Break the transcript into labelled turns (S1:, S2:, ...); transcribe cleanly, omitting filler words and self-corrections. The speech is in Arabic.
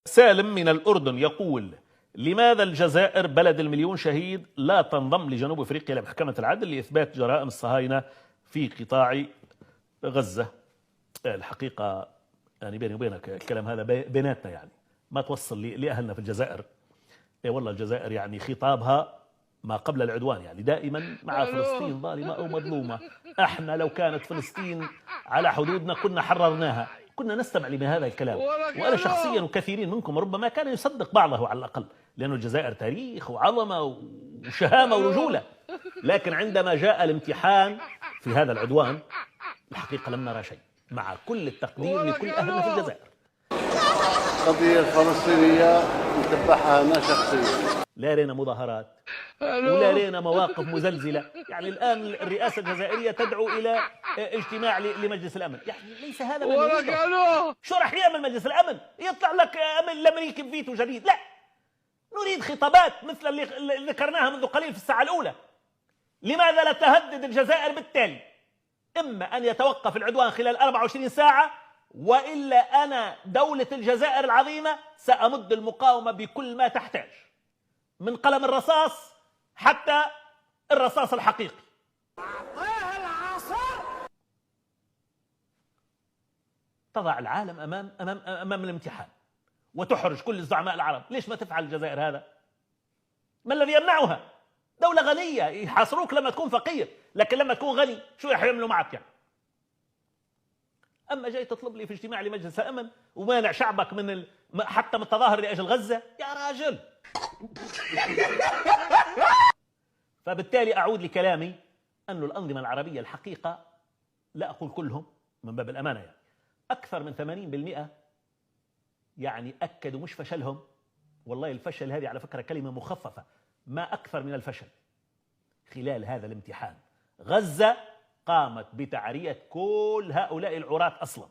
S1: سالم من الأردن يقول: لماذا الجزائر بلد المليون شهيد لا تنضم لجنوب أفريقيا لمحكمة العدل لإثبات جرائم الصهاينة في قطاع غزة؟ الحقيقة يعني بيني وبينك الكلام هذا بيناتنا، يعني ما توصل لأهلنا في الجزائر. والله الجزائر يعني خطابها ما قبل العدوان، يعني دائما مع فلسطين ظالمة أو مظلومة. احنا لو كانت فلسطين على حدودنا كنا حررناها، كنا نستمع لهذا الكلام. وأنا شخصيا وكثيرين منكم ربما كان يصدق بعضه على الأقل، لأنه الجزائر تاريخ وعظمة وشهامة ورجولة. لكن عندما جاء الامتحان في هذا العدوان الحقيقة لم نرى شيء، مع كل التقدير لكل أهلنا في الجزائر.
S2: القضية الفلسطينية نتبعها أنا شخصيا.
S1: لا رينا مظاهرات ولا رينا مواقف مزلزلة. يعني الآن الرئاسة الجزائرية تدعو إلى اجتماع لمجلس الأمن، يعني ليس هذا من نريده. شو راح يعمل مجلس الأمن؟ يطلع لك الأمريكي فيتو جديد؟ لا، نريد خطابات مثل اللي ذكرناها منذ قليل في الساعة الأولى. لماذا لا تهدد الجزائر بالتالي؟ إما أن يتوقف العدوان خلال 24 ساعة، وإلا أنا دولة الجزائر العظيمة سأمد المقاومة بكل ما تحتاج، من قلم الرصاص حتى الرصاص الحقيقي. تضع العالم أمام الامتحان وتحرج كل الزعماء العرب. ليش ما تفعل الجزائر هذا؟ ما الذي يمنعها؟ دولة غنية، يحاصروك لما تكون فقير، لكن لما تكون غني شو رح يعملوا معك يعني؟ أما جاي تطلب لي في اجتماع لمجلس الأمن ومانع شعبك من حتى من التظاهر لأجل غزة؟ يا راجل. فبالتالي أعود لكلامي أن الأنظمة العربية الحقيقة، لا أقول كلهم من باب الأمانة، يعني أكثر من 80% يعني أكدوا مش فشلهم. والله الفشل هذه على فكرة كلمة مخففة، ما أكثر من الفشل خلال هذا الامتحان. غزة قامت بتعرية كل هؤلاء العراة أصلا.